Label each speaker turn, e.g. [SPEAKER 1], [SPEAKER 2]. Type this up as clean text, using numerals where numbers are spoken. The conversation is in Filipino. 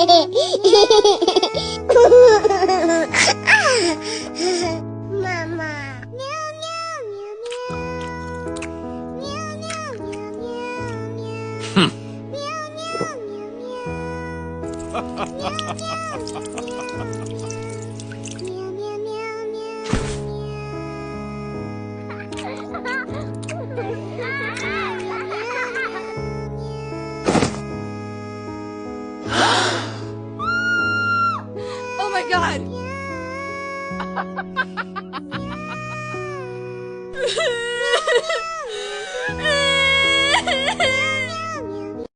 [SPEAKER 1] Mama. Meow, meow, meow, meow. Meow, meow, meow, meow, meow. Meow, meow, meow, meow. Meow, meow, meow.